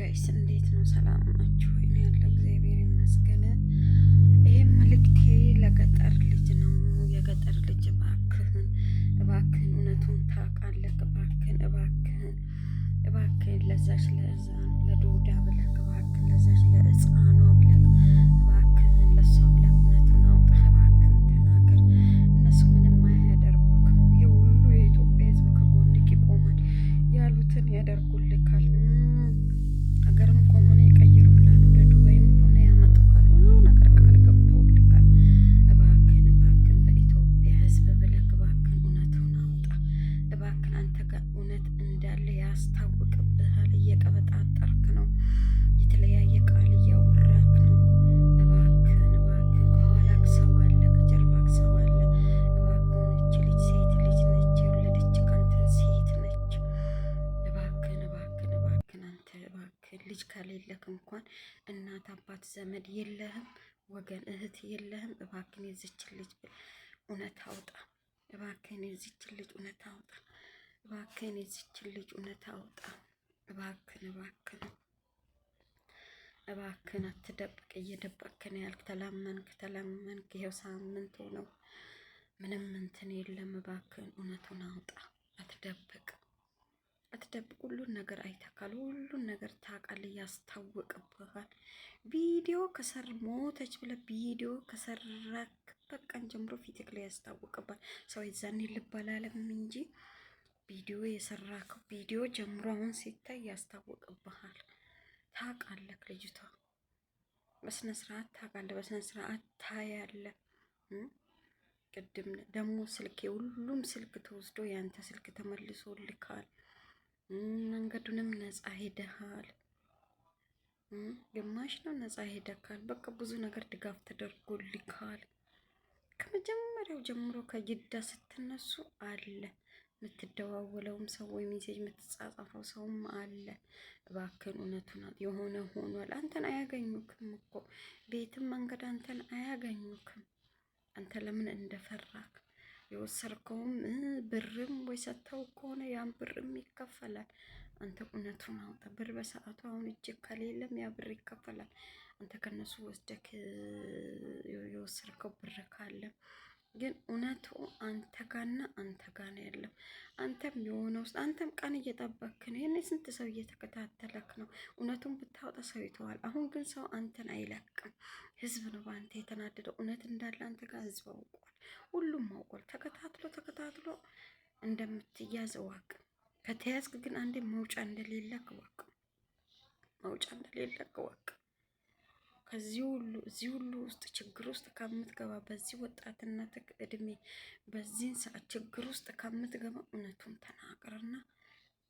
ጋይስ እንዴት ነው? ሰላም ናችሁ ወይ? ነው ያለው እግዚአብሔር ይመስገን። ይሄም መልእክቴ ለገጠር ልጅ ነው። የገጠር ልጅ እባክህን እባክህን እውነቱን ታውቃለህ። እባክህን ለዛች ለዶዳ ብለህ እባክህን ለዛች ለሕፃኗ ብለህ እባክህን ለሷ ብለህ እውነቱን አውጣህ እባክህን ተናገር። እነሱ ምንም አያደርጉክም። ይሄ ሁሉ የኢትዮጵያ ሕዝብ ከጎንክ ይቆማል። ያሉትን ያደርጉልካል። ሀገርም ከሆነ ይቀይሩላል። ወደ ዱባይም ሆነ ያመጡካል። ብዙ ነገር ቃል ገብተውልካል። እባክህን በኢትዮጵያ ሕዝብ ብለህ እባክህን እውነቱን አውጣ። እባክህን አንተ ጋር እውነት እንዳለ ያስታውቅብሃል። እየቀበጣጠርክ ነው። የተለያየ ቃል እያወራክ ነው። እባክህን ከኋላክ ሰው አለ፣ ከጀርባክ ሰው አለ። እባክህን እች ልጅ ሴት ልጅ ነች፣ የወለደች ካንተ ሴት ነች። እባክህን አንተ እባክህን ልጅ ከሌለክ እንኳን እናት አባት ዘመድ የለህም፣ ወገን እህት የለህም። እባክህን የዚችን ልጅ እውነት አውጣ። እባክህን የዚችን ልጅ እውነት አውጣ። እባክህን የዚችን ልጅ እውነት አውጣ። እባክህን አትደብቅ። እየደበቅክ ነው ያልክ። ተለመንክ። ይኸው ሳምንት ሆነው ምንም እንትን የለም። እባክህን እውነቱን አውጣ። አትደብቅ። ሁሉን ነገር አይተካል። ሁሉን ነገር ታውቃለህ። ያስታውቅብሃል። ቪዲዮ ሞተች ብለህ ቪዲዮ ከሰራክ በቃን ጀምሮ ፊትክ ላይ ያስታውቅብሃል። ሰው የዛኔ ልብ አላለም እንጂ ቪዲዮ የሰራከው ቪዲዮ ጀምሮ አሁን ሲታይ ያስታውቅብሃል። ታውቃለህ። ልጅቷ በስነ ስርዓት ታውቃለህ። በስነ ስርዓት ታያለህ። ቅድም ደግሞ ሁሉም ስልክ ተወስዶ ያንተ ስልክ ተመልሶልካል። መንገዱንም ነፃ ሄደሃል። ግማሽ ነው ነፃ ሄደካል። በቃ ብዙ ነገር ድጋፍ ተደርጎልካል። ከመጀመሪያው ጀምሮ ከጅዳ ስትነሱ አለ የምትደዋወለውም ሰው ወይ ሜሴጅ የምትጻጻፈው ሰውም አለ። እባክህን እውነቱን የሆነ ሆኗል። አንተን አያገኙክም እኮ ቤትም መንገድ አንተን አያገኙክም። አንተ ለምን እንደፈራክ የወሰድከውም ብርም ወይ ሰጥተው ከሆነ ያን ብርም ይከፈላል። አንተ እውነቱን አውጣ። ብር በሰዓቱ አሁን እጅግ ከሌለም ያ ብር ይከፈላል። አንተ ከነሱ ወስደክ የወሰድከው ብር ካለ ግን እውነቱ አንተ ጋና አንተ ጋ ነው ያለው። አንተም የሆነ ውስጥ አንተም ቀን እየጠበክ ነው። ይሄኔ ስንት ሰው እየተከታተለክ ነው። እውነቱን ብታወጣ ሰው ይተዋል። አሁን ግን ሰው አንተን አይለቅም። ህዝብ ነው በአንተ የተናደደው። እውነት እንዳለ አንተ ጋር ህዝብ አውቋል። ሁሉም አውቋል። ተከታትሎ እንደምትያዝ እወቅ። ከተያዝክ ግን አንዴ መውጫ እንደሌለክ እወቅ። እዚህ ሁሉ ውስጥ ችግር ውስጥ ከምትገባ በዚህ ወጣትነት እድሜ በዚህን ሰዓት ችግር ውስጥ ከምትገባ እውነቱን ተናገርና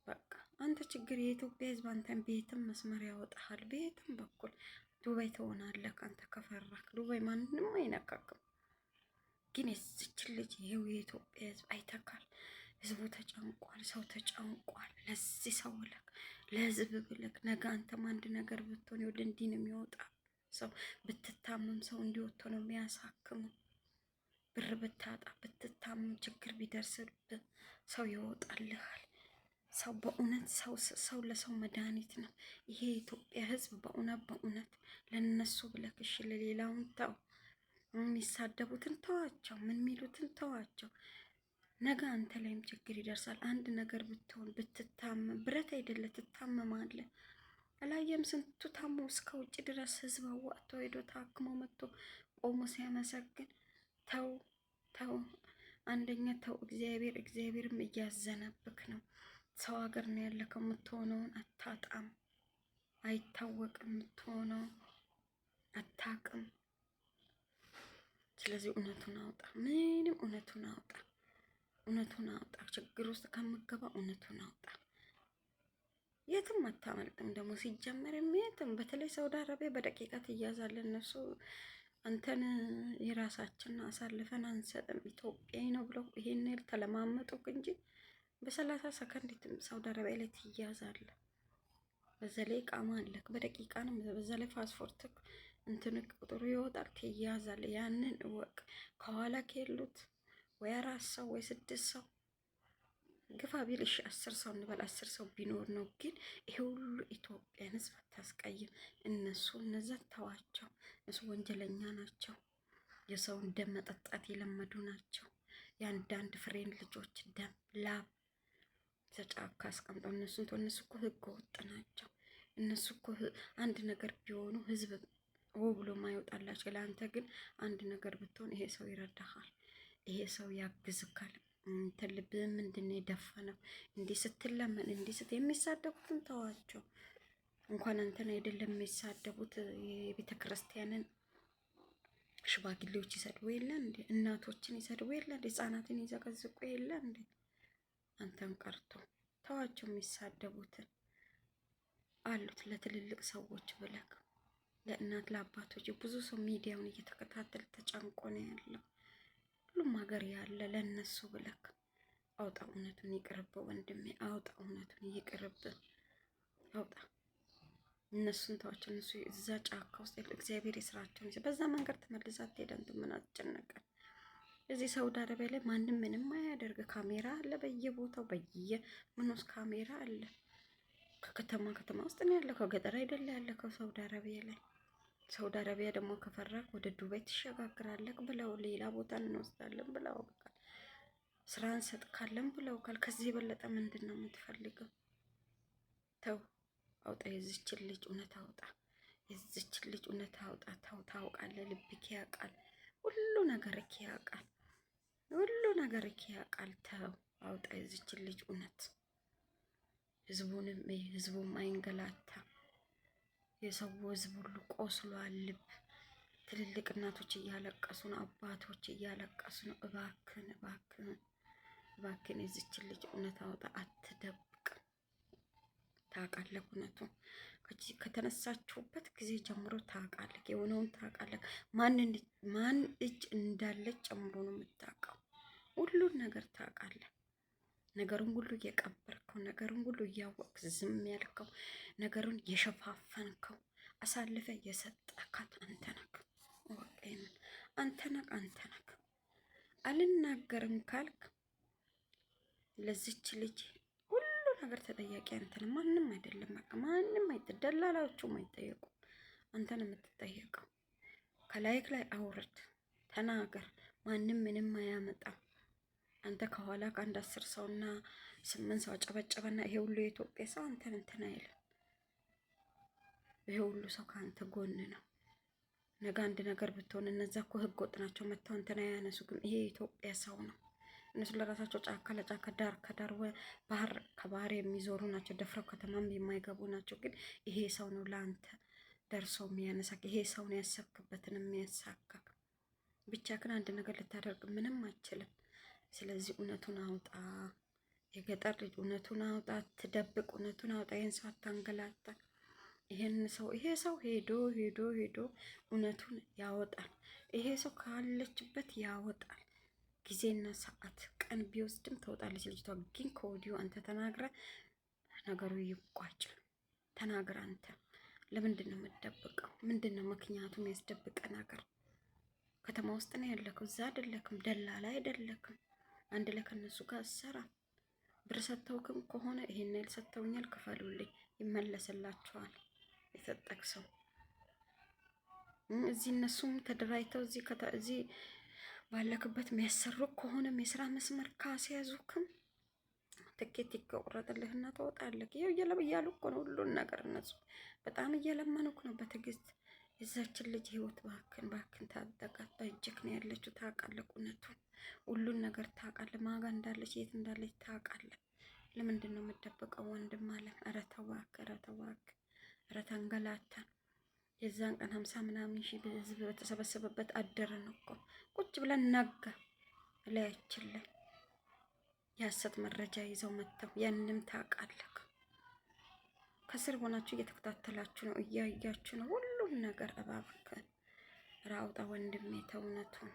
በቃ አንተ ችግር የኢትዮጵያ ህዝብ አንተን ቤትም መስመር ያወጣሃል። ቤትም በኩል ዱባይ ትሆናለህ። አንተ ከፈራክ ዱባይ ማንንም አይነካክም። ግን የዚችን ልጅ ይሄው የኢትዮጵያ ህዝብ አይተካል። ህዝቡ ተጨንቋል። ሰው ተጨንቋል። ለዚህ ሰው ብለክ ለህዝብ ብለክ ነገ አንተም አንድ ነገር ብትሆን ወደ እንዲህ ነው የሚወጣ ሰው ብትታመም ሰው እንዲወጥቶ ነው የሚያሳክሙ። ብር ብታጣ ብትታመም ችግር ቢደርስብህ ሰው ይወጣልሃል። ሰው በእውነት ሰው ለሰው መድኃኒት ነው። ይሄ የኢትዮጵያ ህዝብ በእውነት ለነሱ ብለክ እሺ፣ ለሌላውን ተው። የሚሳደቡትን ተዋቸው። ምን ሚሉትን ተዋቸው። ነገ አንተ ላይም ችግር ይደርሳል። አንድ ነገር ብትሆን ብትታመም ብረት አይደለ ትታመማለህ። አላየም ስንቱ ታሞ እስከ ውጭ ድረስ ህዝብ አዋጥቶ ሄዶ ታክሞ መጥቶ ቆሞ ሲያመሰግን። ተው አንደኛ ተው። እግዚአብሔርም እያዘነብክ ነው። ሰው ሀገር ነው ያለከው። የምትሆነውን አታጣም። አይታወቅም። የምትሆነው አታቅም። ስለዚህ እውነቱን አውጣ። ምንም እውነቱን አውጣ። ችግር ውስጥ ከምገባ እውነቱን አውጣ። የትም አታመልጥም። ደግሞ ሲጀመር የትም በተለይ ሳውዲ አረቢያ በደቂቃ ትያዛለህ። እነሱ አንተን የራሳችን አሳልፈን አንሰጥም ኢትዮጵያዊ ነው ብለው ይሄን ያህል ተለማመጡክ እንጂ በ30 ሰከንድ ሳውዲ አረቢያ ላይ ትያዛለህ። በዛ ላይ ቃማ አለክ። በደቂቃ ነው። በዛ ላይ ፓስፖርትክ እንትንክ ቁጥሩ ይወጣል። ትያዛለህ። ያንን እወቅ። ከኋላ ከሉት ወይ 4 ሰው ወይ 6 ሰው ግፋ ቢል እሺ 10 ሰው እንበል 10 ሰው ቢኖር ነው። ግን ይሄ ሁሉ ኢትዮጵያን ህዝብ አታስቀይም። እነዛ ተዋቸው። እነሱ ወንጀለኛ ናቸው። የሰውን ደም መጠጣት የለመዱ ናቸው። የአንዳንድ ፍሬን ልጆች ደም ላብ ተጫካ አስቀምጠው እነሱ እኮ ህገ ወጥ ናቸው። እነሱ እኮ አንድ ነገር ቢሆኑ ህዝብ ብሎ ማይወጣላቸው። ለአንተ ግን አንድ ነገር ብትሆን ይሄ ሰው ይረዳሃል፣ ይሄ ሰው ያግዝካል። ልብህ ምንድን ነው የደፈነው? እንዲህ ስትለመን እንዲህ የሚሳደቡትን ተዋቸው። እንኳን አንተን አይደለም የሚሳደቡት የቤተ ክርስቲያንን ሽማግሌዎች ይሰድቡ የለ እንዴ? እናቶችን ይሰድቡ የለ እንዴ? ህጻናትን ይዘቀዝቁ የለ እንዴ? አንተን ቀርቶ ተዋቸው። የሚሳደቡትን አሉት ለትልልቅ ሰዎች ብለክ ለእናት ለአባቶች ብዙ ሰው ሚዲያውን እየተከታተለ ተጨንቆ ነው ያለው። ሁሉም ሀገር ያለ ለነሱ ብለክ አውጣ። እውነቱን ይቅርብ ወንድሜ፣ አውጣ። እውነቱን ይቅርብ፣ አውጣ። እነሱን ተዋቸው። እነሱ እዛ ጫካ ውስጥ እግዚአብሔር የስራቸውን ይሰ በዛ መንገድ ተመልሳ ትሄዳንቱ ምን አስጨነቀን? እዚህ ሳውዲ አረቢያ ላይ ማንም ምንም አያደርግ። ካሜራ አለ በየቦታው በየምን ውስጥ ካሜራ አለ። ከከተማ ውስጥ ነው ያለው፣ ከገጠር አይደለ ያለው ከሳውዲ አረቢያ ላይ። ሳውዲ አረቢያ ደግሞ ከፈራክ ወደ ዱባይ ትሸጋግራለክ ብለው ሌላ ቦታ እንወስዳለን ብለው ቃል ስራ እንሰጥካለን ብለው ቃል። ከዚህ የበለጠ ምንድን ነው የምትፈልገው? ተው፣ አውጣ። የዚችን ልጅ እውነት አውጣ። የዚችን ልጅ እውነት አውጣ። ተው፣ ታውቃለህ። ልብክ ያውቃል። ሁሉ ነገር ያውቃል። ሁሉ ነገር ያውቃል። ተው፣ አውጣ። የዚችን ልጅ እውነት ህዝቡም አይንገላታ። የሰው ህዝብ ሁሉ ቆስሏል። ልብ ትልልቅ እናቶች እያለቀሱ ነው፣ አባቶች እያለቀሱ ነው። እባክን እባክን እባክን የዚችን ልጅ እውነት አውጣ። አትደብቅ። ታውቃለህ፣ እውነቱ ከተነሳችሁበት ጊዜ ጀምሮ ታውቃለህ፣ የሆነውን ታውቃለህ። ማን እጅ እንዳለች ጨምሮ ነው የምታውቀው። ሁሉን ነገር ታውቃለህ። ነገሩን ሁሉ እየቀበርከው፣ ነገሩን ሁሉ እያወቅ ዝም ያልከው፣ ነገሩን የሸፋፈንከው፣ አሳልፈ የሰጠካት አንተ ነህ። ወቀይን አንተ ነህ። አልናገርም ካልክ ለዚች ልጅ ሁሉ ነገር ተጠያቂ አንተ ነህ፣ ማንም አይደለም። በቃ ማንም ደላላዎቹም አይጠየቁም። አንተ ነህ የምትጠየቀው። ከላይክ ላይ አውርድ፣ ተናገር። ማንም ምንም አያመጣም። አንተ ከኋላ ከአንድ 10 ሰውና 8 ሰው ጨበጨበና ይሄ ሁሉ የኢትዮጵያ ሰው አንተን እንትን አይልም። ይሄ ሁሉ ሰው ከአንተ ጎን ነው። ነገ አንድ ነገር ብትሆን እነዛ እኮ ህገ ወጥ ናቸው፣ መተው እንትን አያነሱም። ይሄ የኢትዮጵያ ሰው ነው። እነሱ ለራሳቸው ጫካ ለጫካ ዳር ከዳር ባህር ከባህር የሚዞሩ ናቸው። ደፍረው ከተማም የማይገቡ ናቸው። ግን ይሄ ሰው ነው ለአንተ ደርሶ የሚያነሳክ። ይሄ ሰው ነው ያሰብክበትን የሚያሳካክ። ብቻ ግን አንድ ነገር ልታደርግ ምንም አይችልም። ስለዚህ እውነቱን አውጣ። የገጠር ልጅ እውነቱን አውጣ። ትደብቅ፣ እውነቱን አውጣ። ይሄን ሰው አታንገላታ። ይሄ ሰው ሄዶ እውነቱን ያወጣል። ይሄ ሰው ካለችበት ያወጣል። ጊዜና ሰዓት ቀን ቢወስድም ትወጣለች ልጅቷ። ግን ከወዲሁ አንተ ተናግረ ነገሩ ይቋጭ። ተናግረ አንተ ለምንድን ነው የምትደብቀው? ምንድን ነው ምክንያቱም ያስደብቀ ነገር? ከተማ ውስጥ ነው ያለከው፣ እዛ አይደለክም፣ ደላላ አይደለክም። አንድ ላይ ከነሱ ጋር ሰራ። ብር ሰጥተውክም ከሆነ ይሄን ያህል ሰጥተውኛል ክፈሉልኝ፣ ይመለስላችኋል። የሰጠክ ሰው እዚህ እነሱም ተደራጅተው እዚህ ባለክበት የሚያሰሩ ከሆነም የስራ መስመር ካስያዙክም ትኬት ይቆረጥልህና ትወጣለህ። ይኸው እያሉ እኮ ነው ሁሉን ነገር። እነሱ በጣም እየለመኑክ ነው በትዕግስት። የዛችን ልጅ ህይወት ባክን ታደጋት። በእጅክ ነው ያለችው። ታውቃለህ፣ እውነቱን ሁሉን ነገር ታውቃለህ። ማጋ እንዳለች የት እንዳለች ታውቃለህ። ለምንድን ነው የምትደብቀው? ወንድም አለ። ኧረ ተው እባክህ፣ ኧረ ተንገላታን። የዛን ቀን 50 ምናምን ሺህ ህዝብ በተሰበሰበበት አደረን እኮ ቁጭ ብለን ነጋ ላያችን ላይ የሐሰት መረጃ ይዘው መጥተው። ያንንም ታውቃለህ። ከስር ሆናችሁ እየተከታተላችሁ ነው፣ እያያችሁ ነው ሁሉም ነገር። እባክህ ራውጣ ወንድሜ ተው እውነቱን